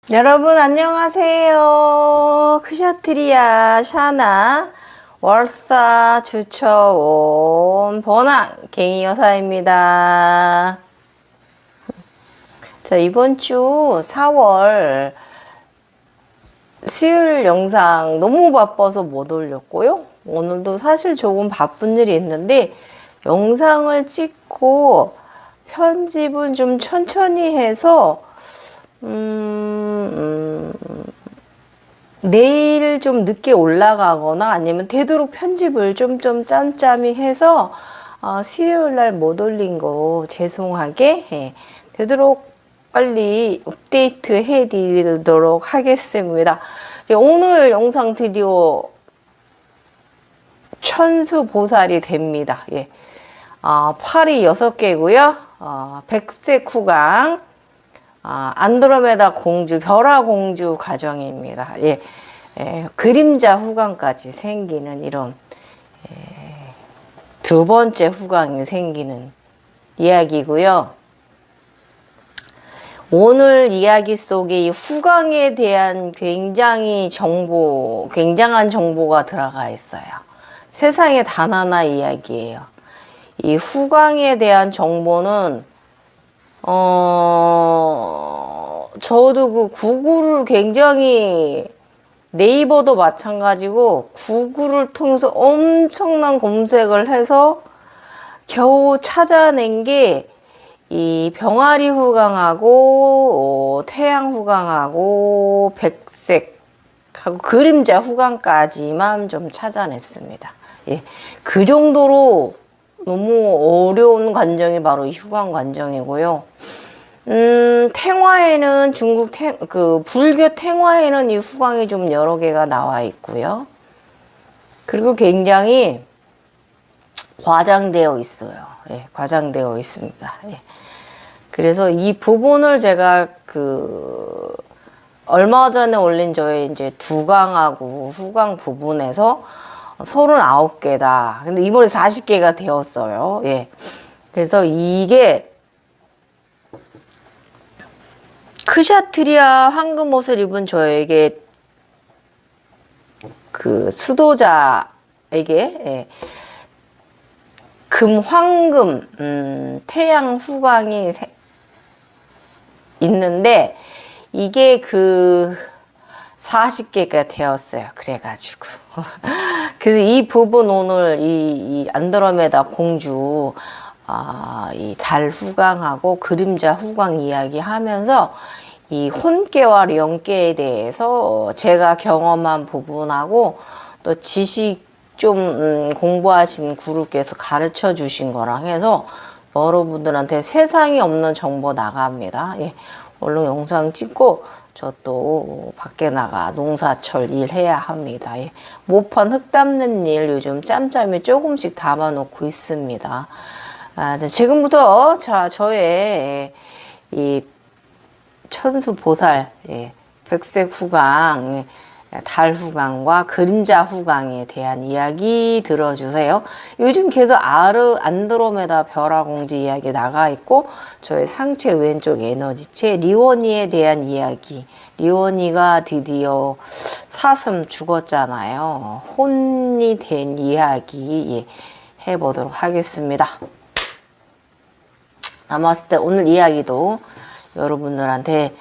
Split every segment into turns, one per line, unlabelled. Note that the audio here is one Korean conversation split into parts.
여러분 안녕하세요. 크샤트리아 샤나 월사 주처온 번왕 갱이 여사입니다. 자, 이번 주 4월 수요일 영상 너무 바빠서 못 올렸고요. 오늘도 사실 조금 바쁜 일이 있는데 영상을 찍고 편집은 좀 천천히 해서 내일 좀 늦게 올라가거나 아니면 되도록 편집을 좀 짬짬이 해서 수요일 날 못 올린 거 죄송하게 되도록 빨리 업데이트 해드리도록 하겠습니다. 오늘 영상 드디어 천수보살이 됩니다. 예. 팔이 6개고요. 백색 후광, 안드로메다 공주, 벼라 공주 가정입니다. 예. 그림자 후광까지 생기는 이런 두 번째 후광이 생기는 이야기고요. 오늘 이야기 속에 이 후광에 대한 굉장한 정보가 들어가 있어요. 세상에 단 하나 이야기예요. 이 후광에 대한 정보는 저도 그 구글을 굉장히 네이버도 마찬가지고 구글을 통해서 엄청난 검색을 해서 겨우 찾아낸 게 이 병아리 후광하고 태양 후광하고 백색하고 그림자 후광까지만 좀 찾아냈습니다. 예, 그 정도로 너무 어려운 관정이 바로 이 후광 관정이고요. 탱화에는 불교 탱화에는 이 후광이 좀 여러 개가 나와 있고요. 그리고 굉장히 과장되어 있어요. 예, 과장되어 있습니다. 예. 그래서 이 부분을 제가 얼마 전에 올린 저의 이제 두광하고 후광 부분에서 39개다. 근데 이번에 40개가 되었어요. 예. 그래서 이게 크샤트리아 황금 옷을 입은 저에게 수도자에게 금, 황금, 태양 후광이 있는데 이게 40개가 되었어요. 그래가지고. 그래서 이 부분 오늘 이 안드로메다 공주, 이 달 후광하고 그림자 후광 이야기 하면서 이 혼계와 영계에 대해서 제가 경험한 부분하고 또 지식 좀 공부하신 구루께서 가르쳐 주신 거랑 해서 여러분들한테 세상에 없는 정보 나갑니다. 예, 얼른 영상 찍고 저 또 밖에 나가 농사철 일 해야 합니다. 예, 모판 흙 담는 일 요즘 짬짬이 조금씩 담아 놓고 있습니다. 지금부터 저의 이 천수보살, 백색 후광, 달 후광과 그림자 후광에 대한 이야기 들어주세요. 요즘 계속 안드로메다 벼라 공주 이야기 나가 있고 저의 상체 왼쪽 에너지체 리원이에 대한 이야기. 리원이가 드디어 사슴 죽었잖아요. 혼이 된 이야기 해보도록 하겠습니다. 나마스테. 오늘 이야기도 여러분들한테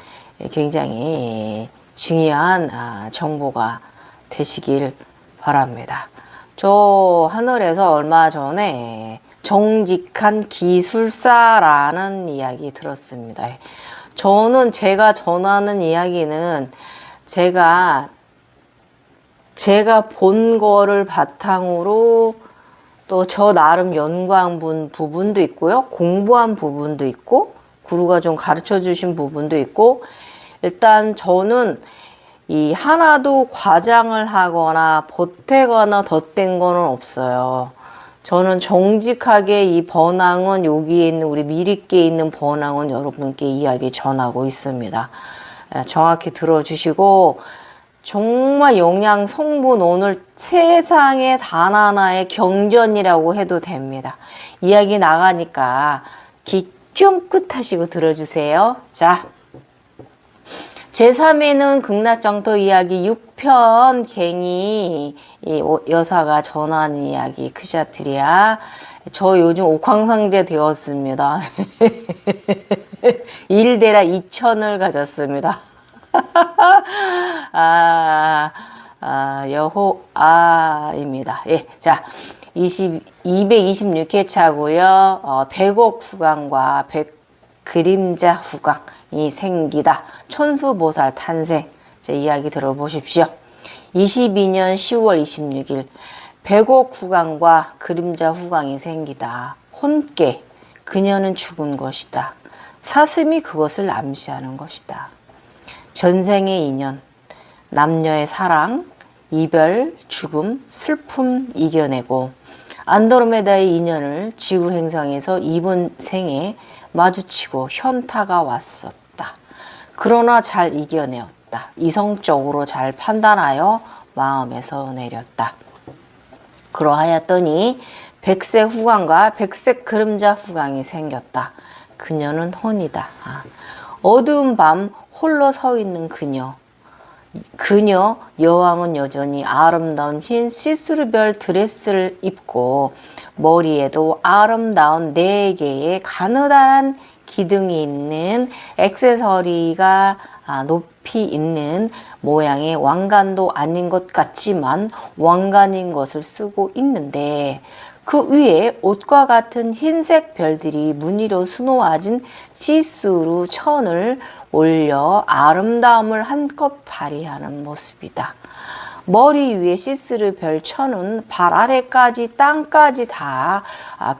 굉장히 중요한 정보가 되시길 바랍니다. 저 하늘에서 얼마 전에 정직한 기술사라는 이야기 들었습니다. 저는 제가 전하는 이야기는 제가 본 거를 바탕으로 또 저 나름 연구한 부분도 있고요. 공부한 부분도 있고 구루가 좀 가르쳐 주신 부분도 있고 일단 저는 이 하나도 과장을 하거나 보태거나 덧댄 거는 없어요. 저는 정직하게 이 번항은 여기에 있는 우리 미리께 있는 번항은 여러분께 이야기 전하고 있습니다. 정확히 들어주시고 정말 영양 성분 오늘 세상에 단 하나의 경전이라고 해도 됩니다. 이야기 나가니까 귀 쫑긋 하시고 들어주세요. 자, 제3회는 극락정토 이야기 6편 갱이 여사가 전하는 이야기 크샤트리아. 저 요즘 옥황상제 되었습니다. 일대라 2천을 가졌습니다. 여호아입니다. 예, 자, 226회 차고요. 백옥 후광과 그림자 후광이 생기다. 천수보살 탄생. 제 이야기 들어보십시오. 22년 10월 26일 백옥 후광과 그림자 후광이 생기다. 혼께 그녀는 죽은 것이다. 사슴이 그것을 암시하는 것이다. 전생의 인연, 남녀의 사랑, 이별, 죽음, 슬픔 이겨내고 안드로메다의 인연을 지구 행성에서 이번 생에 마주치고 현타가 왔었다. 그러나 잘 이겨내었다. 이성적으로 잘 판단하여 마음에서 내렸다. 그러하였더니 백색 후광과 백색 그림자 후광이 생겼다. 그녀는 혼이다. 어두운 밤 홀로 서 있는 그녀 여왕은 여전히 아름다운 흰 시스루별 드레스를 입고 머리에도 아름다운 4개의 가느다란 기둥이 있는 액세서리가 높이 있는 모양의 왕관도 아닌 것 같지만 왕관인 것을 쓰고 있는데 그 위에 옷과 같은 흰색 별들이 무늬로 수놓아진 시스루 천을 올려 아름다움을 한껏 발휘하는 모습이다. 머리 위에 시스루 별 천은 발 아래까지 땅까지 다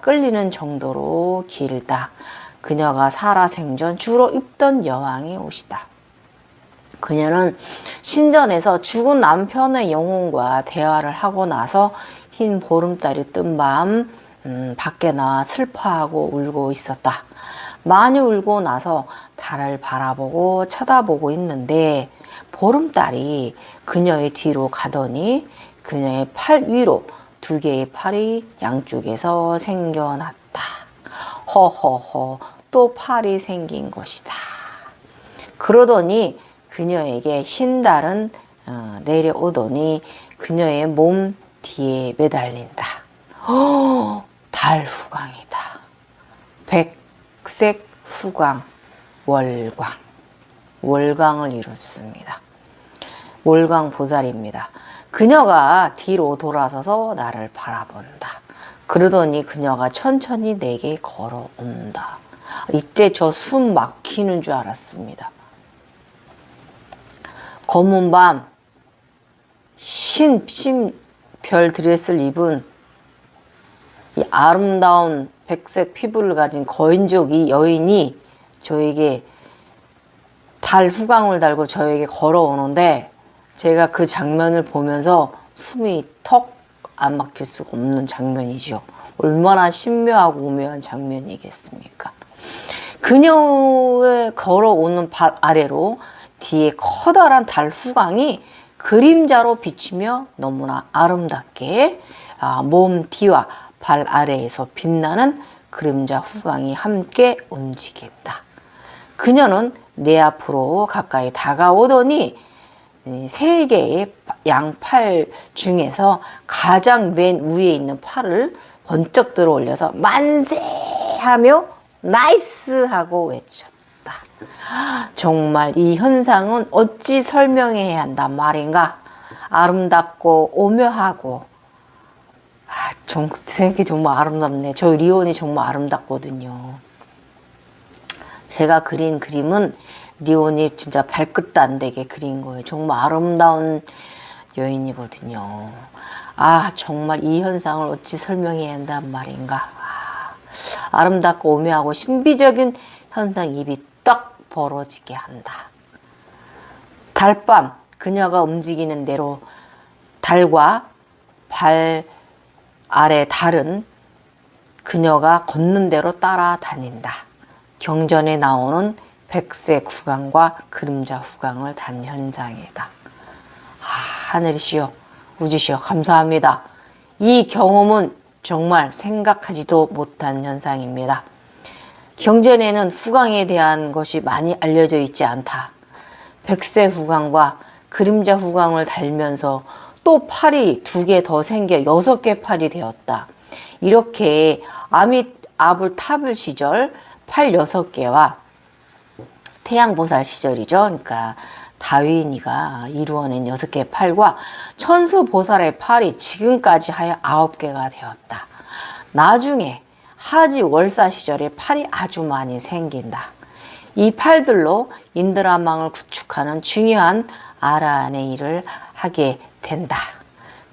끌리는 정도로 길다. 그녀가 살아생전 주로 입던 여왕의 옷이다. 그녀는 신전에서 죽은 남편의 영혼과 대화를 하고 나서 흰 보름달이 뜬 밤 밖에 나와 슬퍼하고 울고 있었다. 많이 울고 나서 달을 바라보고 쳐다보고 있는데 보름달이 그녀의 뒤로 가더니 그녀의 팔 위로 2개의 팔이 양쪽에서 생겨났다. 허허허, 또 팔이 생긴 것이다. 그러더니 그녀에게 흰달은 내려오더니 그녀의 몸 뒤에 매달린다. 달 후광이다. 백색 후광, 월광을 이뤘습니다. 월광 보살입니다. 그녀가 뒤로 돌아서서 나를 바라본다. 그러더니 그녀가 천천히 내게 걸어온다. 이때 저 숨 막히는 줄 알았습니다. 검은 밤 흰 별 드레스를 입은 이 아름다운 백색 피부를 가진 거인족 여인이 저에게 달 후광을 달고 저에게 걸어오는데 제가 그 장면을 보면서 숨이 턱 안 막힐 수가 없는 장면이죠. 얼마나 신묘하고 오묘한 장면이겠습니까? 그녀의 걸어오는 발 아래로 뒤에 커다란 달 후광이 그림자로 비치며 너무나 아름답게 몸 뒤와 발 아래에서 빛나는 그림자 후광이 함께 움직인다. 그녀는 내 앞으로 가까이 다가오더니 3개의 양팔 중에서 가장 맨 위에 있는 팔을 번쩍 들어 올려서 만세 하며 나이스 하고 외쳤다. 정말 이 현상은 어찌 설명해야 한단 말인가? 아름답고 오묘하고 생각이 정말 아름답네. 저 리온이 정말 아름답거든요. 제가 그린 그림은 리온이 진짜 발끝도 안 되게 그린 거예요. 정말 아름다운 여인이거든요. 정말 이 현상을 어찌 설명해야 한단 말인가. 아름답고 오묘하고 신비적인 현상 입이 떡 벌어지게 한다. 달밤 그녀가 움직이는 대로 달과 발 아래 달은 그녀가 걷는 대로 따라다닌다. 경전에 나오는 백색 후광과 그림자 후광을 단 현장이다. 하늘이시여 우주시여 감사합니다. 이 경험은 정말 생각하지도 못한 현상입니다. 경전에는 후광에 대한 것이 많이 알려져 있지 않다. 백세 후광과 그림자 후광을 달면서 또 팔이 2개 더 생겨 6개 팔이 되었다. 이렇게 아불 타불 시절 팔 6개와 태양보살 시절이죠. 그러니까 다윈이가 이루어낸 6개의 팔과 천수보살의 팔이 지금까지 하여 9개가 되었다. 나중에 하지 월사 시절에 팔이 아주 많이 생긴다. 이 팔들로 인드라망을 구축하는 중요한 아라한의 일을 하게 된다.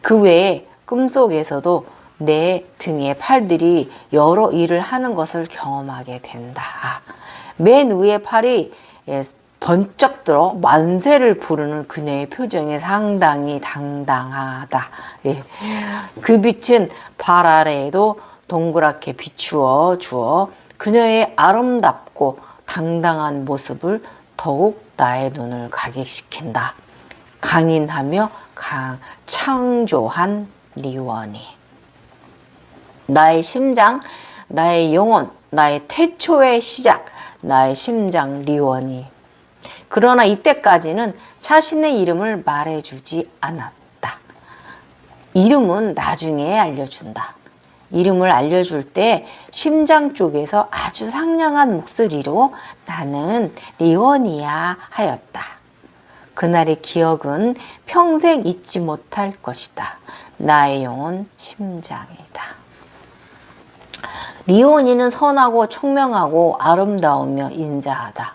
그 외에 꿈속에서도 내 등의 팔들이 여러 일을 하는 것을 경험하게 된다. 맨 위에 팔이 번쩍 들어 만세를 부르는 그녀의 표정이 상당히 당당하다. 그 빛은 발 아래에도 동그랗게 비추어 주어 그녀의 아름답고 당당한 모습을 더욱 나의 눈을 가객시킨다. 강인하며 창조한 리원이. 나의 심장, 나의 영혼, 나의 태초의 시작, 나의 심장 리원이. 그러나 이때까지는 자신의 이름을 말해주지 않았다. 이름은 나중에 알려준다. 이름을 알려줄 때 심장 쪽에서 아주 상냥한 목소리로 나는 리원이야 하였다. 그날의 기억은 평생 잊지 못할 것이다. 나의 영혼 심장이다. 리원이는 선하고 총명하고 아름다우며 인자하다.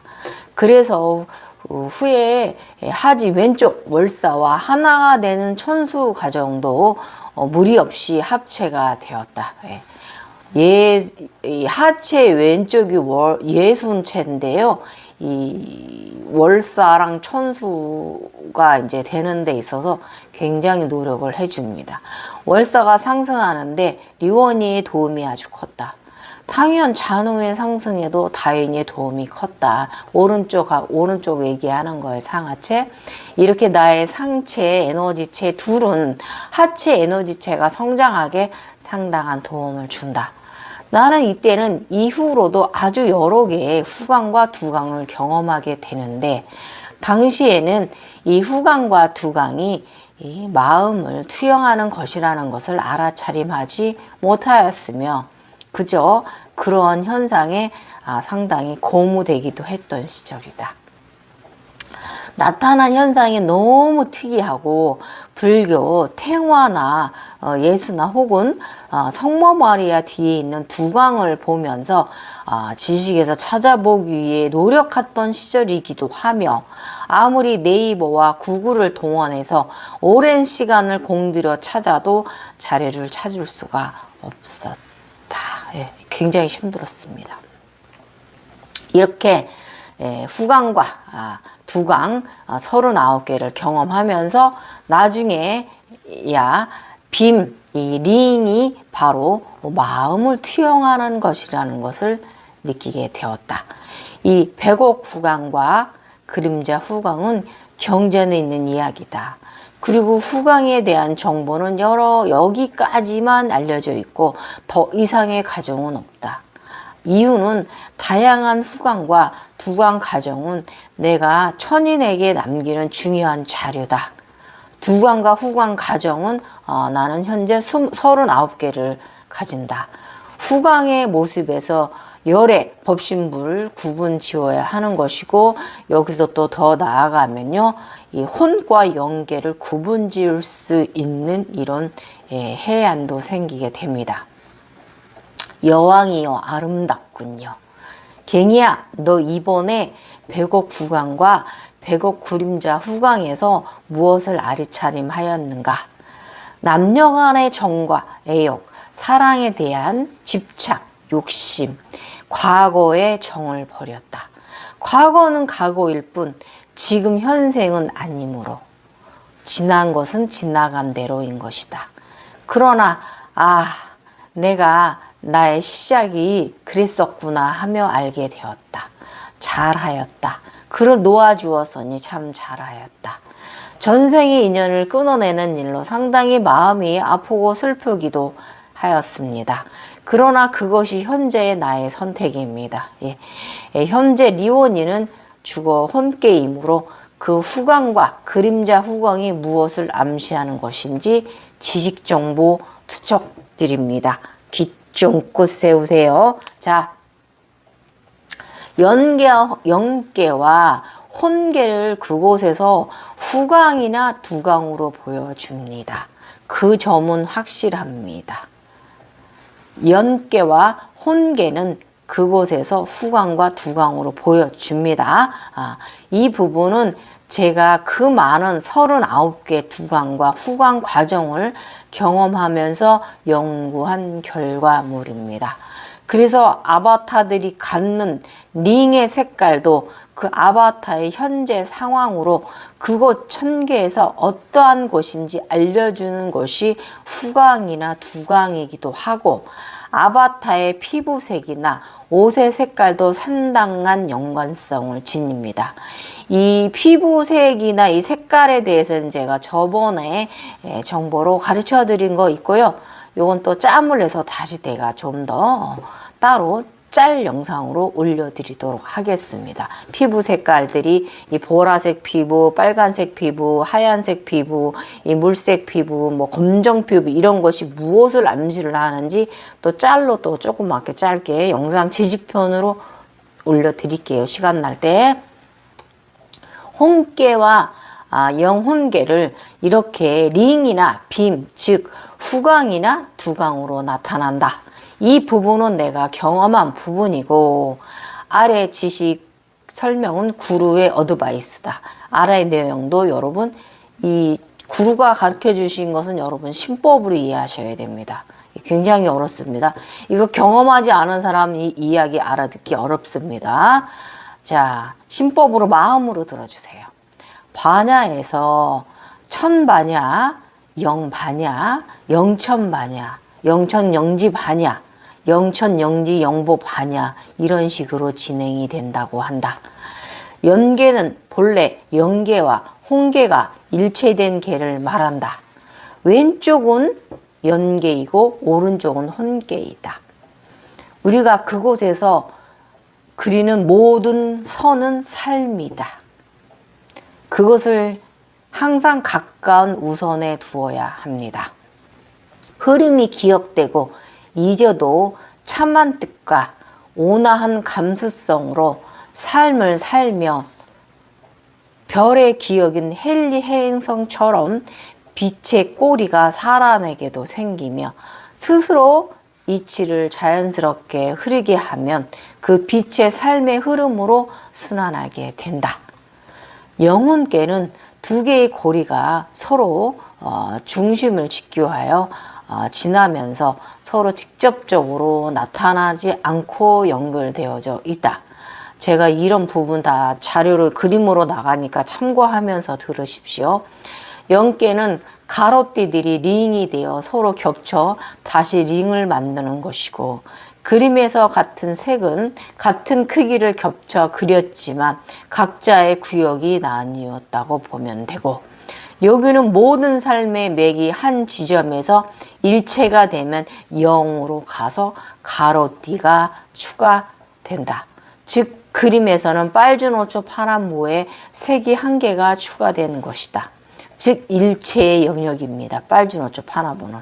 그래서 후에 하지 왼쪽 월사와 하나가 되는 천수 가정도 무리 없이 합체가 되었다. 하체 왼쪽이 예순체인데요. 이 월사랑 천수가 이제 되는 데 있어서 굉장히 노력을 해줍니다. 월사가 상승하는데 리원이의 도움이 아주 컸다. 당연 잔우의 상승에도 다인의 도움이 컸다. 오른쪽 얘기하는 거예요. 상하체. 이렇게 나의 상체, 에너지체 둘은 하체 에너지체가 성장하게 상당한 도움을 준다. 나는 이때는 이후로도 아주 여러 개의 후광과 두광을 경험하게 되는데 당시에는 이 후광과 두광이 이 마음을 투영하는 것이라는 것을 알아차림하지 못하였으며 그저 그러한 현상에 상당히 고무되기도 했던 시절이다. 나타난 현상이 너무 특이하고 불교, 탱화나 예수나 혹은 성모 마리아 뒤에 있는 두광을 보면서 지식에서 찾아보기 위해 노력했던 시절이기도 하며 아무리 네이버와 구글을 동원해서 오랜 시간을 공들여 찾아도 자료를 찾을 수가 없었다. 굉장히 힘들었습니다. 이렇게 후광과 두광 39개를 경험하면서 나중에 이 링이 바로 마음을 투영하는 것이라는 것을 느끼게 되었다. 이 백옥 후광과 그림자 후광은 경전에 있는 이야기다. 그리고 후광에 대한 정보는 여기까지만 알려져 있고 더 이상의 가정은 없다. 이유는 다양한 후광과 두광 가정은 내가 천인에게 남기는 중요한 자료다. 두광과 후광 가정은 나는 현재 39개를 가진다. 후광의 모습에서 열의 법신불 구분 지어야 하는 것이고 여기서 또 더 나아가면요. 이 혼과 영계를 구분 지을 수 있는 이런 해안도 생기게 됩니다. 여왕이여 아름답군요. 갱이야 너 이번에 백옥 후광과 백옥 그림자 후광에서 무엇을 아리차림하였는가? 남녀 간의 정과 애욕, 사랑에 대한 집착, 욕심, 과거의 정을 버렸다. 과거는 과거일 뿐 지금 현생은 아니므로 지난 것은 지나간 대로인 것이다. 그러나 내가 나의 시작이 그랬었구나 하며 알게 되었다. 잘하였다. 그를 놓아주었으니 참 잘하였다. 전생의 인연을 끊어내는 일로 상당히 마음이 아프고 슬프기도 하였습니다. 그러나 그것이 현재의 나의 선택입니다. 현재 리원이는 죽어 혼계이므로 그 후광과 그림자 후광이 무엇을 암시하는 것인지 지식정보 투척드립니다. 귀 쫑긋 세우세요. 자, 영계와 혼계를 그곳에서 후광이나 두광으로 보여줍니다. 그 점은 확실합니다. 연계와 혼계는 그곳에서 후광과 두광으로 보여줍니다. 이 부분은 제가 그 많은 39개 두광과 후광 과정을 경험하면서 연구한 결과물입니다. 그래서 아바타들이 갖는 링의 색깔도 그 아바타의 현재 상황으로 그곳 천계에서 어떠한 곳인지 알려주는 것이 후광이나 두광이기도 하고, 아바타의 피부색이나 옷의 색깔도 상당한 연관성을 지닙니다. 이 피부색이나 이 색깔에 대해서는 제가 저번에 정보로 가르쳐 드린 거 있고요. 요건 또 짬을 내서 다시 내가 좀 더 따로 짤 영상으로 올려드리도록 하겠습니다. 피부 색깔들이 이 보라색 피부, 빨간색 피부, 하얀색 피부, 이 물색 피부, 뭐 검정 피부 이런 것이 무엇을 암시를 하는지 또 짤로 또 조그맣게 짧게 영상 지식편으로 올려드릴게요. 시간 날 때. 혼계와 영혼계를 이렇게 링이나 빔, 즉 후광이나 두광으로 나타난다. 이 부분은 내가 경험한 부분이고, 아래 지식 설명은 구루의 어드바이스다. 아래 내용도 여러분, 이 구루가 가르쳐 주신 것은 여러분 신법으로 이해하셔야 됩니다. 굉장히 어렵습니다. 이거 경험하지 않은 사람이 이야기 알아듣기 어렵습니다. 자, 신법으로 마음으로 들어주세요. 반야에서 천반야, 영반야, 영천반야, 영천영지반야, 영천영지 영보반야 이런 식으로 진행이 된다고 한다. 연계는 본래 영계와 혼계가 일체된 계를 말한다. 왼쪽은 연계이고 오른쪽은 혼계이다. 우리가 그곳에서 그리는 모든 선은 삶이다. 그것을 항상 가까운 우선에 두어야 합니다. 흐름이 기억되고 잊어도 참한 뜻과 온화한 감수성으로 삶을 살며 별의 기억인 헨리 행성처럼 빛의 꼬리가 사람에게도 생기며 스스로 이치를 자연스럽게 흐르게 하면 그 빛의 삶의 흐름으로 순환하게 된다. 영혼계는 두 개의 고리가 서로 중심을 직교하여 지나면서 서로 직접적으로 나타나지 않고 연결되어져 있다. 제가 이런 부분 다 자료를 그림으로 나가니까 참고하면서 들으십시오. 영계는 가로띠들이 링이 되어 서로 겹쳐 다시 링을 만드는 것이고, 그림에서 같은 색은 같은 크기를 겹쳐 그렸지만 각자의 구역이 나뉘었다고 보면 되고, 여기는 모든 삶의 맥이 한 지점에서 일체가 되면 0으로 가서 가로띠가 추가된다. 즉 그림에서는 빨주노초 파란모에 색이 한 개가 추가되는 것이다. 즉 일체의 영역입니다. 빨주노초 파란모는.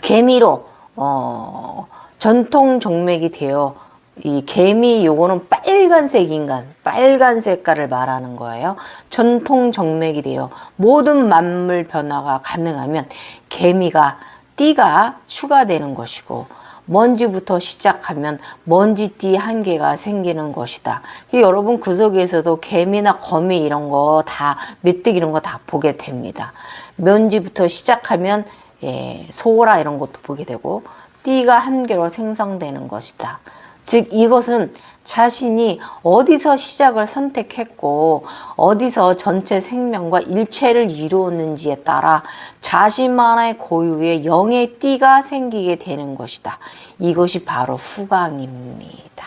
개미로 전통 정맥이 되어 이 개미 요거는 빨간색 인간, 빨간 색깔을 말하는 거예요. 전통 정맥이 되어 모든 만물 변화가 가능하면 개미가 띠가 추가되는 것이고, 먼지부터 시작하면 먼지띠 한 개가 생기는 것이다. 여러분 그 속에서도 개미나 거미 이런 거 다 메뚜기 이런 거 다 보게 됩니다. 먼지부터 시작하면 소라 이런 것도 보게 되고 띠가 한 개로 생성되는 것이다. 즉 이것은 자신이 어디서 시작을 선택했고 어디서 전체 생명과 일체를 이루었는지에 따라 자신만의 고유의 영의 띠가 생기게 되는 것이다. 이것이 바로 후광입니다.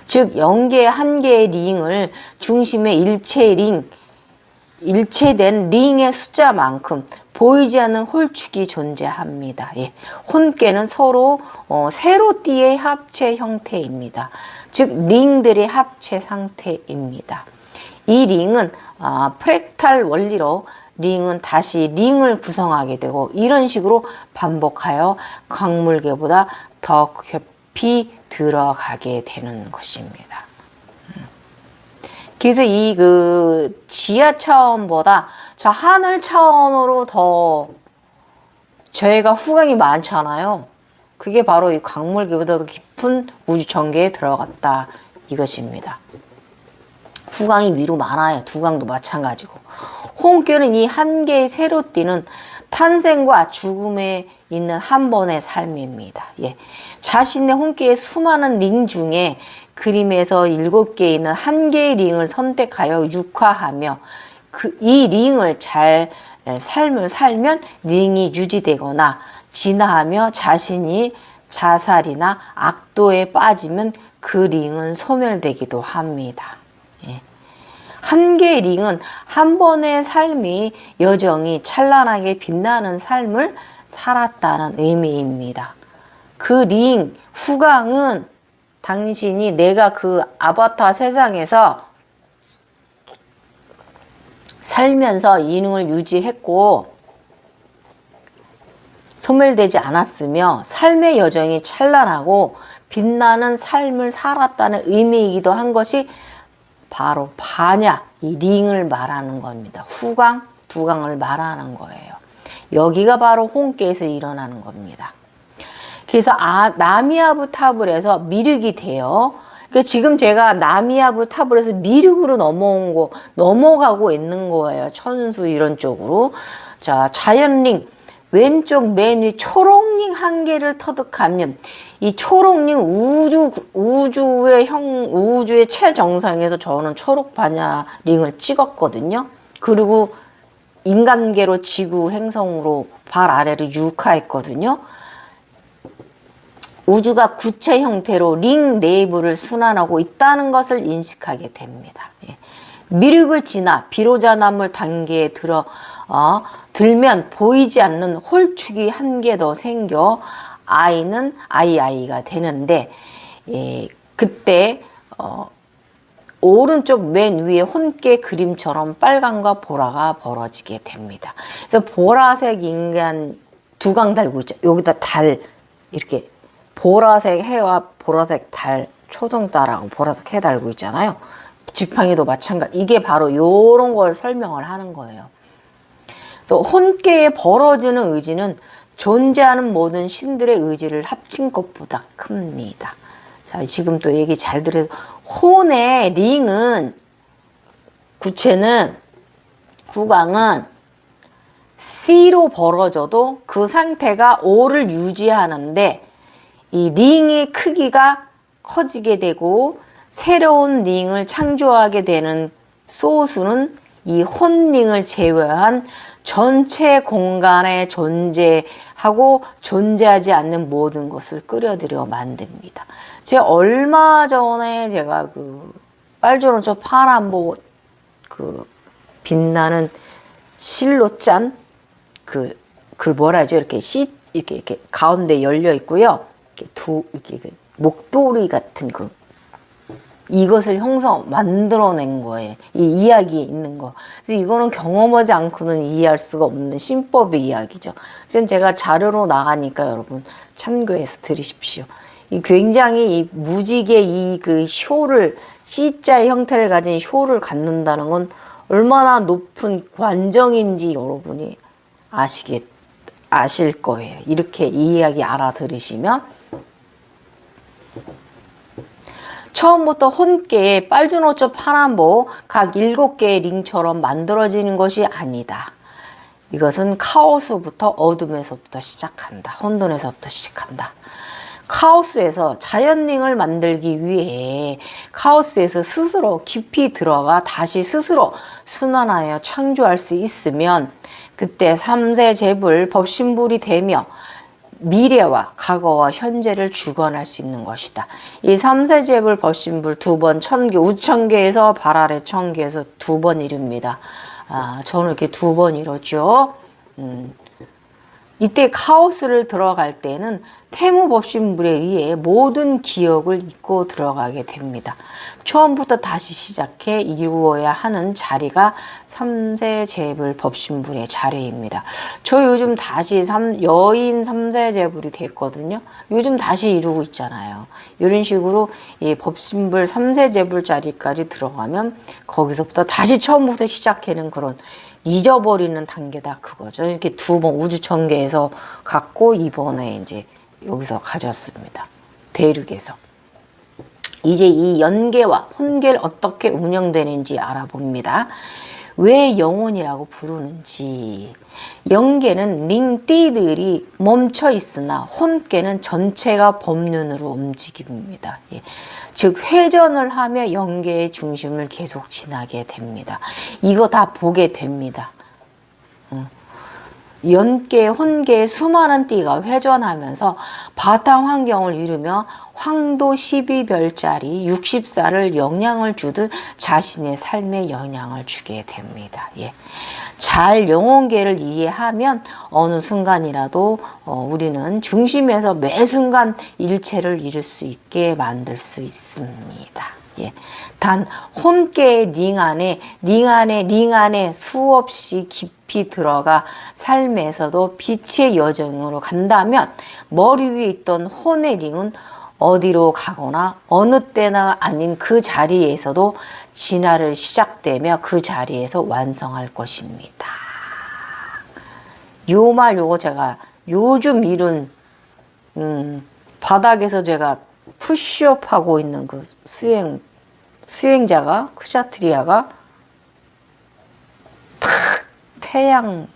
즉 영계 한 개의 링을 중심에 일체된 링의 숫자만큼 보이지 않는 홀축이 존재합니다. 예. 혼깨는 서로 세로띠의 합체 형태입니다. 즉 링들의 합체 상태입니다. 이 링은 프랙탈 원리로 링은 다시 링을 구성하게 되고 이런 식으로 반복하여 광물계보다 더 깊이 들어가게 되는 것입니다. 그래서 이 지하 차원보다 저 하늘 차원으로 더 저희가 후광이 많잖아요. 그게 바로 이 광물계보다 더 깊은 우주 전개에 들어갔다 이것입니다. 후광이 위로 많아요. 두광도 마찬가지고. 홍교는 이 한 개의 세로띠는 탄생과 죽음에 있는 한 번의 삶입니다. 예. 자신의 홍교의 수많은 링 중에 그림에서 7개 있는 한 개의 링을 선택하여 육화하며 이 링을 잘 삶을 살면 링이 유지되거나 진화하며 자신이 자살이나 악도에 빠지면 그 링은 소멸되기도 합니다. 예. 한 개의 링은 한 번의 삶이 여정이 찬란하게 빛나는 삶을 살았다는 의미입니다. 그 링, 후광은 당신이 내가 그 아바타 세상에서 살면서 이 링을 유지했고 소멸되지 않았으며 삶의 여정이 찬란하고 빛나는 삶을 살았다는 의미이기도 한 것이 바로 반야, 이 링을 말하는 겁니다. 후광, 두광을 말하는 거예요. 여기가 바로 홍계에서 일어나는 겁니다. 그래서 나미아부 타블에서 미륵이 돼요. 그러니까 지금 제가 나미아부 타블에서 미륵으로 넘어가고 있는 거예요. 천수 이런 쪽으로. 자, 자연링. 왼쪽 맨 위 초록링 한 개를 터득하면 이 초록링 우주의 최정상에서 저는 초록 반야링을 찍었거든요. 그리고 인간계로 지구 행성으로 발 아래로 육화했거든요. 우주가 구체 형태로 링 내부를 순환하고 있다는 것을 인식하게 됩니다. 예. 미륵을 지나 비로자나물 단계에 들면 보이지 않는 홀축이 한 개 더 생겨 아이는 아이가 되는데 그때 오른쪽 맨 위에 혼깨 그림처럼 빨강과 보라가 벌어지게 됩니다. 그래서 보라색 인간 두광 달고 있죠. 여기다 달 이렇게 보라색 해와 보라색 달 초정달하고 보라색 해 달고 있잖아요. 지팡이도 마찬가지. 이게 바로 요런 걸 설명을 하는 거예요. 그래서 혼깨에 벌어지는 의지는 존재하는 모든 신들의 의지를 합친 것보다 큽니다. 자, 지금 또 얘기 잘 들어서 혼의 링은 구체는 후광은 C로 벌어져도 그 상태가 O를 유지하는데 이 링의 크기가 커지게 되고 새로운 링을 창조하게 되는 소수는 이 혼링을 제외한 전체 공간에 존재하고 존재하지 않는 모든 것을 끌어들여 만듭니다. 제가 얼마 전에 제가 빨주노초 파란보 빛나는 실로 짠 그 뭐라 하죠? 이렇게 이렇게 가운데 열려 있고요. 이렇게 목도리 같은 이것을 만들어낸 거예요. 이 이야기에 있는 거. 그래서 이거는 경험하지 않고는 이해할 수가 없는 신법의 이야기죠. 지금 제가 자료로 나가니까 여러분 참고해서 들으십시오. 이 굉장히 이 무지개 쇼를 C자의 형태를 가진 쇼를 갖는다는 건 얼마나 높은 관정인지 여러분이 아실 거예요. 이렇게 이 이야기 알아들으시면. 처음부터 혼깨에 빨주노초 파란보 각 7개의 링처럼 만들어지는 것이 아니다. 이것은 카오스부터 어둠에서부터 시작한다. 혼돈에서부터 시작한다. 카오스에서 자연링을 만들기 위해 카오스에서 스스로 깊이 들어가 다시 스스로 순환하여 창조할 수 있으면 그때 3세 제불 법신불이 되며 미래와 과거와 현재를 주관할 수 있는 것이다. 이 3세 제불 법신불 2번 천계 우천계에서 발 아래 천계에서 2번 이룹니다. 저는 이렇게 2번 이뤘죠. 이때 카오스를 들어갈 때는 태무법신불에 의해 모든 기억을 잊고 들어가게 됩니다. 처음부터 다시 시작해 이루어야 하는 자리가 삼세재불 법신불의 자리입니다. 저 요즘 다시 여인 삼세재불이 됐거든요. 요즘 다시 이루고 있잖아요. 이런 식으로 이 법신불 삼세재불 자리까지 들어가면 거기서부터 다시 처음부터 시작하는 그런 잊어버리는 단계다 그거죠. 이렇게 두 번 우주천계에서 갖고 이번에 이제 여기서 가졌습니다. 대륙에서. 이제 이 연계와 혼계를 어떻게 운영되는지 알아봅니다. 왜 영혼이라고 부르는지. 연계는 링띠들이 멈춰 있으나 혼계는 전체가 법륜으로 움직입니다. 예. 즉 회전을 하며 연계의 중심을 계속 지나게 됩니다. 이거 다 보게 됩니다. 연계, 혼계 수많은 띠가 회전하면서 바탕 환경을 이루며 황도 12별짜리 60살을 영향을 주듯 자신의 삶에 영향을 주게 됩니다. 예. 잘 영혼계를 이해하면 어느 순간이라도 우리는 중심에서 매 순간 일체를 이룰 수 있게 만들 수 있습니다. 예. 단 혼계의 링 안에 수없이 깊이 들어가 삶에서도 빛의 여정으로 간다면 머리 위에 있던 혼의 링은 어디로 가거나 어느 때나 아닌 그 자리에서도 진화를 시작되며 그 자리에서 완성할 것입니다. 요 말 요거 제가 요즘 이룬 바닥에서 제가 푸시업하고 있는 그 수행자가 크샤트리아가 탁 태양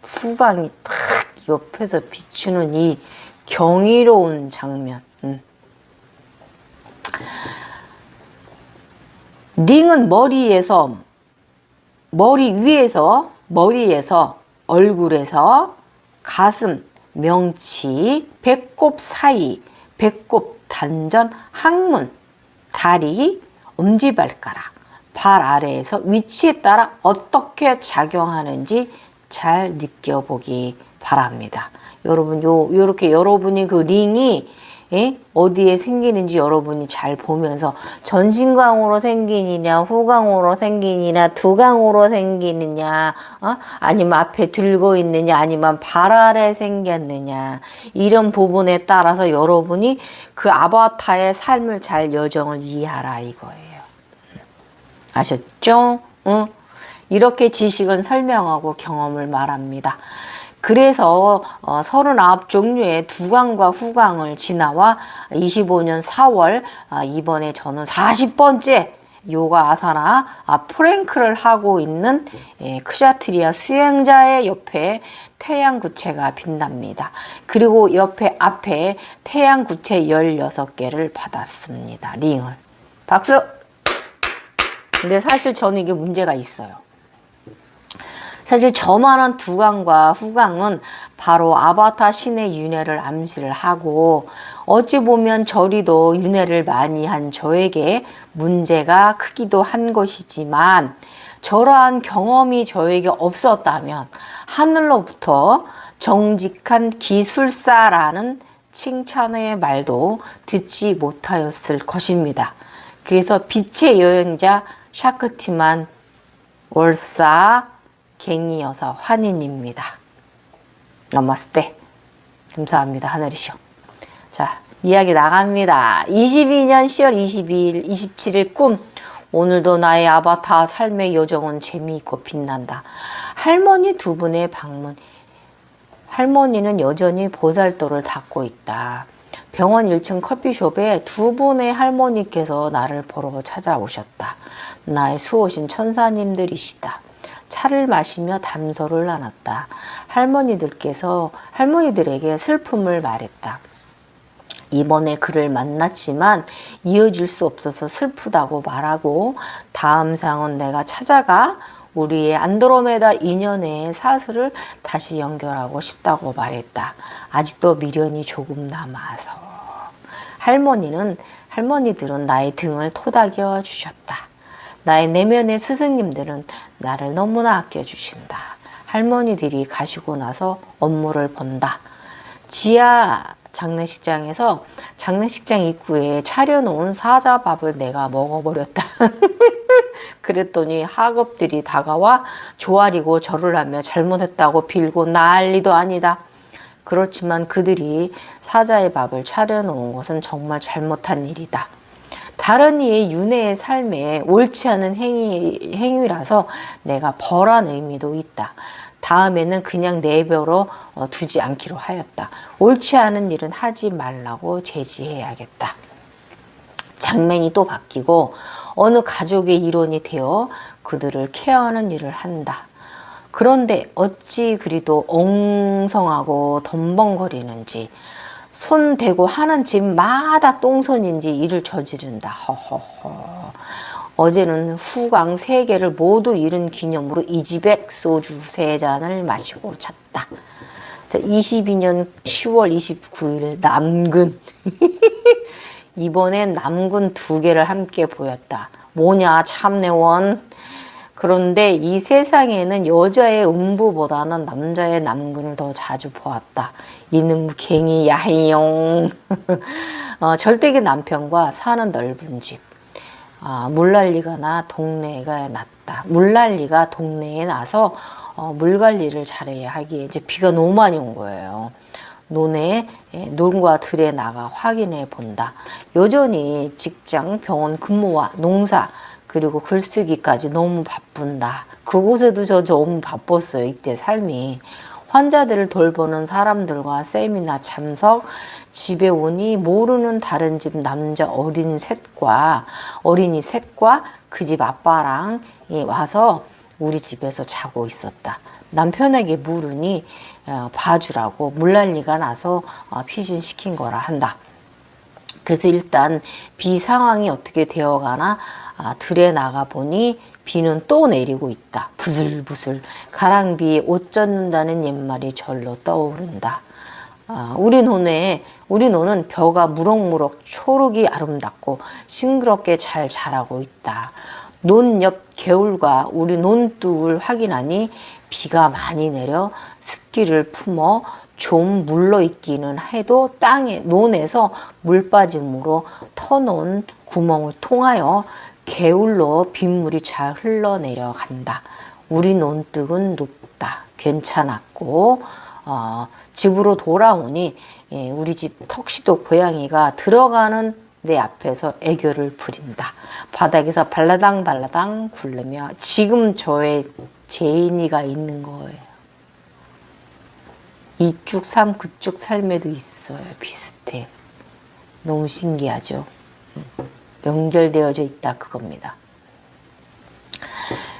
후광이 탁 옆에서 비추는 이 경이로운 장면. 링은 머리에서 얼굴에서 가슴, 명치, 배꼽 사이, 배꼽 단전, 항문, 다리, 엄지발가락, 발 아래에서 위치에 따라 어떻게 작용하는지 잘 느껴보기 바랍니다. 여러분, 요렇게 여러분이 그 링이 어디에 생기는지 여러분이 잘 보면서 전신광으로 생기느냐, 후광으로 생기느냐, 두광으로 생기느냐, 아니면 앞에 들고 있느냐, 아니면 발 아래 생겼느냐, 이런 부분에 따라서 여러분이 그 아바타의 삶을 잘 여정을 이해하라 이거예요. 아셨죠? 이렇게 지식은 설명하고 경험을 말합니다. 그래서 39종류의 두광과 후광을 지나와 25년 4월 이번에 저는 40번째 요가 아사나 프랭크를 하고 있는 크샤트리아 수행자의 옆에 태양 구체가 빛납니다. 그리고 앞에 태양 구체 16개를 받았습니다. 링을. 박수! 근데 사실 저는 이게 문제가 있어요. 사실 저만한 두광과 후광은 바로 아바타 신의 윤회를 암시를 하고 어찌 보면 저리도 윤회를 많이 한 저에게 문제가 크기도 한 것이지만 저러한 경험이 저에게 없었다면 하늘로부터 정직한 기술사라는 칭찬의 말도 듣지 못하였을 것입니다. 그래서 빛의 여행자 샤크티만 월사 갱이 여사 환인입니다. 너마스테. 감사합니다. 하늘이시여. 자, 이야기 나갑니다. 22년 10월 22일, 27일 꿈. 오늘도 나의 아바타 삶의 여정은 재미있고 빛난다. 할머니 두 분의 방문. 할머니는 여전히 보살도를 닦고 있다. 병원 1층 커피숍에 두 분의 할머니께서 나를 보러 찾아오셨다. 나의 수호신 천사님들이시다. 차를 마시며 담소를 나눴다. 할머니들에게 슬픔을 말했다. 이번에 그를 만났지만 이어질 수 없어서 슬프다고 말하고 다음 상은 내가 찾아가 우리의 안드로메다 인연의 사슬을 다시 연결하고 싶다고 말했다. 아직도 미련이 조금 남아서. 할머니들은 나의 등을 토닥여 주셨다. 나의 내면의 스승님들은 나를 너무나 아껴주신다. 할머니들이 가시고 나서 업무를 본다. 지하 장례식장에서 장례식장 입구에 차려놓은 사자밥을 내가 먹어버렸다. 그랬더니 학업들이 다가와 조아리고 절을 하며 잘못했다고 빌고 난리도 아니다. 그렇지만 그들이 사자의 밥을 차려놓은 것은 정말 잘못한 일이다. 다른 이의 윤회의 삶에 옳지 않은 행위라서 내가 벌한 의미도 있다. 다음에는 그냥 내버려 두지 않기로 하였다. 옳지 않은 일은 하지 말라고 제지해야겠다. 장면이 또 바뀌고 어느 가족의 일원이 되어 그들을 케어하는 일을 한다. 그런데 어찌 그리도 엉성하고 덤벙거리는지, 손 대고 하는 집마다 똥손인지 일을 저지른다. 허허허. 어제는 후광 3개를 모두 잃은 기념으로 이지백 소주 3잔을 마시고 잤다. 22년 10월 29일 남근. 이번엔 남근 2개를 함께 보였다. 뭐냐 참내원. 그런데 이 세상에는 여자의 음부보다는 남자의 남근을 더 자주 보았다. 이놈 갱이 야해용. 절대기 남편과 사는 넓은 집. 물난리가 나 동네가 났다. 물난리가 동네에 나서 물관리를 잘해야 하기에 이제 비가 너무 많이 온 거예요. 논과 들에 나가 확인해 본다. 여전히 직장, 병원 근무와 농사 그리고 글쓰기까지 너무 바쁜다. 그곳에도 저 너무 바빴어요. 이때 삶이. 환자들을 돌보는 사람들과 세미나 참석, 집에 오니 모르는 다른 집 남자 어린이 셋과 그 집 아빠랑 와서 우리 집에서 자고 있었다. 남편에게 물으니 봐주라고 물난리가 나서 피신시킨 거라 한다. 그래서 일단 비 상황이 어떻게 되어가나 들에 나가 보니 비는 또 내리고 있다. 부슬부슬 가랑비에 옷 젖는다는 옛말이 절로 떠오른다. 우리 논은 벼가 무럭무럭 초록이 아름답고 싱그럽게 잘 자라고 있다. 논 옆 개울과 우리 논둑을 확인하니 비가 많이 내려 습기를 품어 좀 물러 있기는 해도 땅에 논에서 물 빠짐으로 터놓은 구멍을 통하여 개울로 빗물이 잘 흘러내려간다. 우리 논둑은 높다. 괜찮았고 집으로 돌아오니 우리 집 턱시도 고양이가 들어가는 내 앞에서 애교를 부린다. 바닥에서 발라당 굴르며 지금 저의 제인이가 있는 거예요. 이쪽 삶 그쪽 삶에도 있어요. 비슷해. 너무 신기하죠. 연결되어져 있다 그겁니다.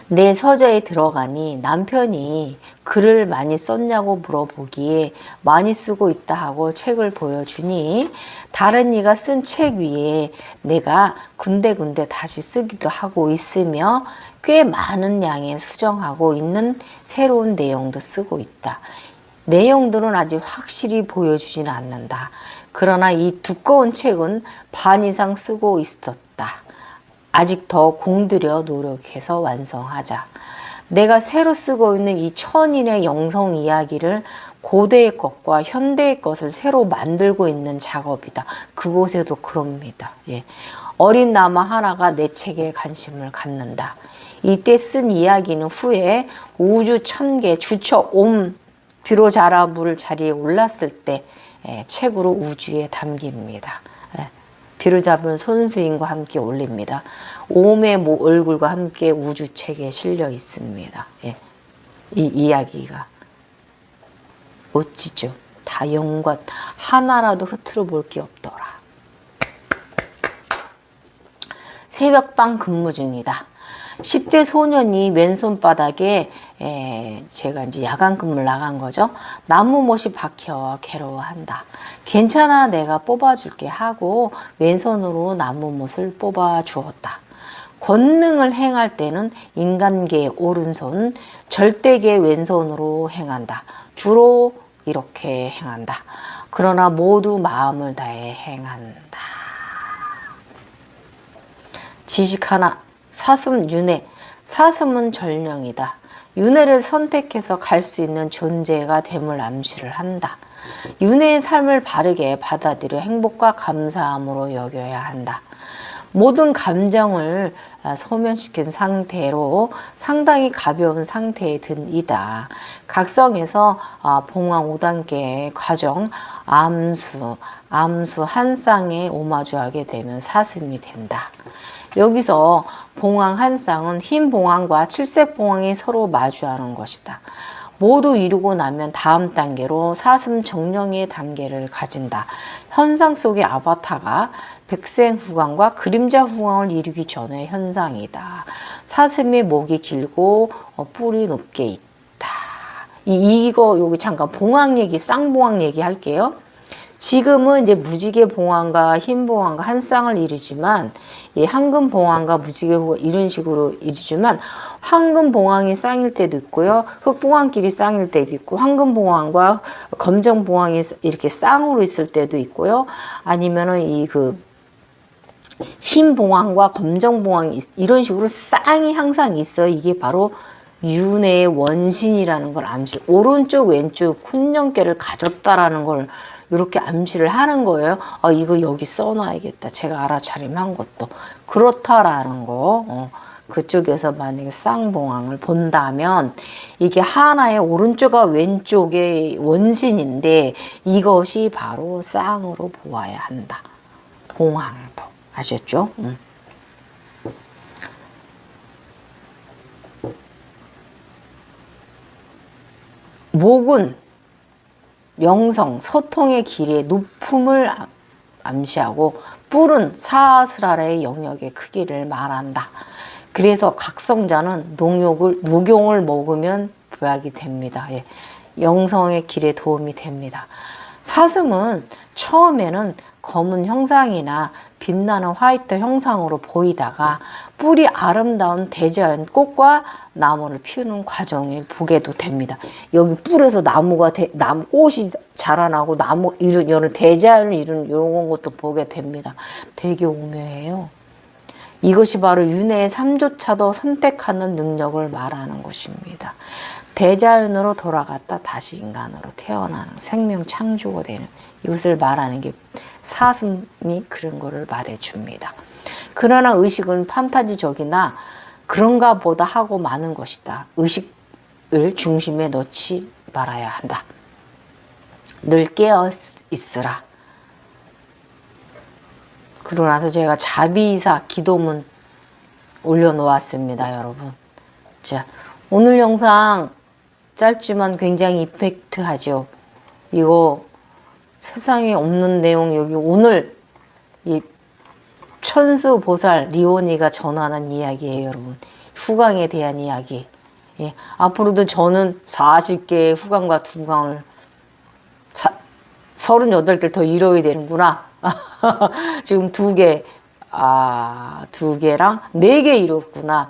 내 서재에 들어가니 남편이 글을 많이 썼냐고 물어보기에 많이 쓰고 있다 하고 책을 보여주니 다른 이가 쓴 책 위에 내가 군데군데 다시 쓰기도 하고 있으며 꽤 많은 양의 수정하고 있는 새로운 내용도 쓰고 있다. 내용들은 아직 확실히 보여주지는 않는다. 그러나 이 두꺼운 책은 반 이상 쓰고 있었다. 아직 더 공들여 노력해서 완성하자. 내가 새로 쓰고 있는 이 천인의 영성 이야기를 고대의 것과 현대의 것을 새로 만들고 있는 작업이다. 그곳에도 그럽니다. 예. 어린 나무 하나가 내 책에 관심을 갖는다. 이때 쓴 이야기는 후에 우주 천개 주처 옴 비로 자라 물 자리에 올랐을 때 책으로 우주에 담깁니다. 비를 잡은 손수인과 함께 올립니다. 옴의 얼굴과 함께 우주책에 실려 있습니다. 이 이야기가 멋지죠. 다 영과 하나라도 흐트러 볼 게 없더라. 새벽방 근무 중이다. 10대 소년이 왼손바닥에 제가 이제 야간 근무를 나간 거죠. 나무못이 박혀 괴로워한다. 괜찮아 내가 뽑아줄게 하고 왼손으로 나무못을 뽑아 주었다. 권능을 행할 때는 인간계의 오른손, 절대계의 왼손으로 행한다. 주로 이렇게 행한다. 그러나 모두 마음을 다해 행한다. 지식 하나. 사슴 윤회. 사슴은 절명이다. 윤회를 선택해서 갈 수 있는 존재가 됨을 암시를 한다. 윤회의 삶을 바르게 받아들여 행복과 감사함으로 여겨야 한다. 모든 감정을 소멸시킨 상태로 상당히 가벼운 상태에 든 이다. 각성에서 봉황 5단계의 과정 암수 한 쌍에 오마주하게 되면 사슴이 된다. 여기서 봉황 한 쌍은 흰 봉황과 칠색 봉황이 서로 마주하는 것이다. 모두 이루고 나면 다음 단계로 사슴 정령의 단계를 가진다. 현상 속의 아바타가 백생 후광과 그림자 후광을 이루기 전의 현상이다. 사슴의 목이 길고 뿔이 높게 있다. 이거 여기 잠깐 봉황 얘기, 쌍봉황 얘기 할게요. 지금은 이제 무지개 봉황과 흰 봉황과 한 쌍을 이루지만, 이 황금 봉황과 무지개 봉황 이런 식으로 이루지만, 황금 봉황이 쌍일 때도 있고요, 흑 봉황끼리 쌍일 때도 있고, 황금 봉황과 검정 봉황이 이렇게 쌍으로 있을 때도 있고요, 아니면은 흰 봉황과 검정 봉황이 이런 식으로 쌍이 항상 있어요. 이게 바로 윤회의 원신이라는 걸 암시, 오른쪽 왼쪽 훈련계를 가졌다라는 걸 이렇게 암시를 하는 거예요. 이거 여기 써놔야겠다. 제가 알아차림한 것도 그렇다라는 거. 그쪽에서 만약에 쌍봉황을 본다면 이게 하나의 오른쪽과 왼쪽의 원신인데 이것이 바로 쌍으로 보아야 한다. 봉황도 아셨죠? 목은 명성, 소통의 길의 높음을 암시하고 뿔은 사스라의 영역의 크기를 말한다. 그래서 각성자는 녹용을 먹으면 보약이 됩니다. 예. 영성의 길에 도움이 됩니다. 사슴은 처음에는 검은 형상이나 빛나는 화이트 형상으로 보이다가 뿔이 아름다운 대자연 꽃과 나무를 피우는 과정을 보게도 됩니다. 여기 뿔에서 꽃이 자라나고 이런 대자연을 이런 것도 보게 됩니다. 되게 오묘해요. 이것이 바로 윤회의 3조차도 선택하는 능력을 말하는 것입니다. 대자연으로 돌아갔다 다시 인간으로 태어나는 생명 창조가 되는 이것을 말하는 게 사슴이 그런 거를 말해줍니다. 그러나 의식은 판타지적이나 그런가 보다 하고 마는 것이다. 의식을 중심에 넣지 말아야 한다. 늘 깨어 있으라. 그러고 나서 제가 자비이사 기도문 올려놓았습니다, 여러분. 자, 오늘 영상 짧지만 굉장히 임팩트하죠. 이거 세상에 없는 내용, 여기 오늘 이 천수보살 리오니가 전하는 이야기예요, 여러분. 후광에 대한 이야기. 예, 앞으로도 저는 40개의 후광과 두광을 38개를 더 이뤄야 되는구나. 지금 2개랑 4개 이뤘구나.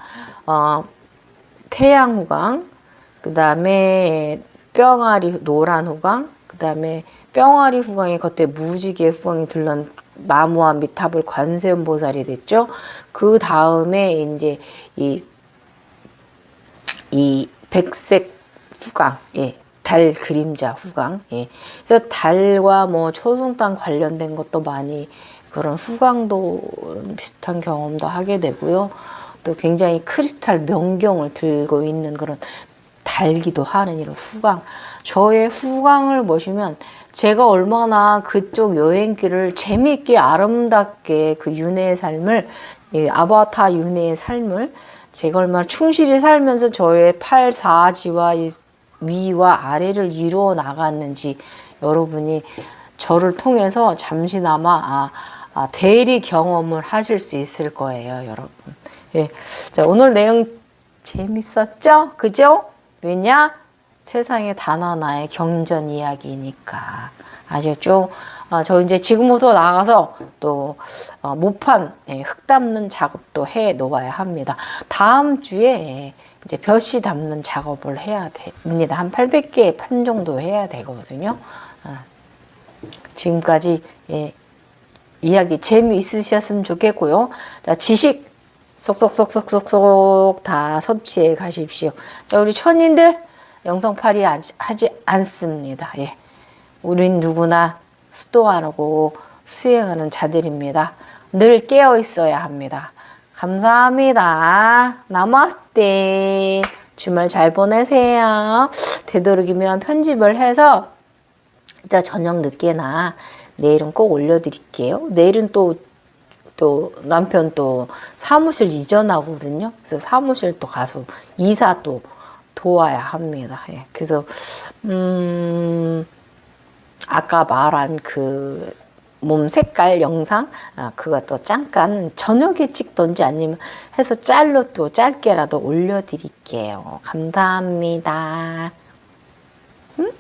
태양 후광, 그 다음에 뿅아리 노란 후광, 그 다음에 뿅아리 후광의 겉에 무지개 후광이 들른 나무와 미탑을 관세음 보살이 됐죠. 그 다음에 이제 이 백색 후광, 예, 달 그림자 후광, 예. 그래서 달과 뭐 초승달 관련된 것도 많이 그런 후광도 비슷한 경험도 하게 되고요. 또 굉장히 크리스탈 명경을 들고 있는 그런 달기도 하는 이런 후광. 저의 후광을 보시면 제가 얼마나 그쪽 여행길을 재미있게 아름답게 그 윤회의 삶을, 아바타 윤회의 삶을 제가 얼마나 충실히 살면서 저의 8, 4지와 위와 아래를 이루어 나갔는지 여러분이 저를 통해서 잠시나마 대리 경험을 하실 수 있을 거예요, 여러분. 예. 자, 오늘 내용 재밌었죠? 그죠? 왜냐? 세상에 단 하나의 경전 이야기니까. 아셨죠? 저 이제 지금부터 나가서 또 모판, 흙 담는 작업도 해 놓아야 합니다. 다음 주에 이제 벼씨 담는 작업을 해야 됩니다. 한 800개의 판 정도 해야 되거든요. 지금까지 이야기 재미있으셨으면 좋겠고요. 자, 지식 쏙쏙쏙쏙쏙쏙 다 섭취해 가십시오. 자, 우리 천인들 영성팔이 하지 않습니다. 예. 우린 누구나 수도하고 수행하는 자들입니다. 늘 깨어 있어야 합니다. 감사합니다. 나마스테. 주말 잘 보내세요. 되도록이면 편집을 해서 이따 저녁 늦게나 내일은 꼭 올려드릴게요. 내일은 또 남편 또 사무실 이전하거든요. 그래서 사무실 또 가서 이사 또 도와야 합니다. 예. 그래서 아까 말한 그 몸 색깔 영상 그것도 잠깐 저녁에 찍던지 아니면 해서 짤로 또 짧게라도 올려드릴게요. 감사합니다. 응?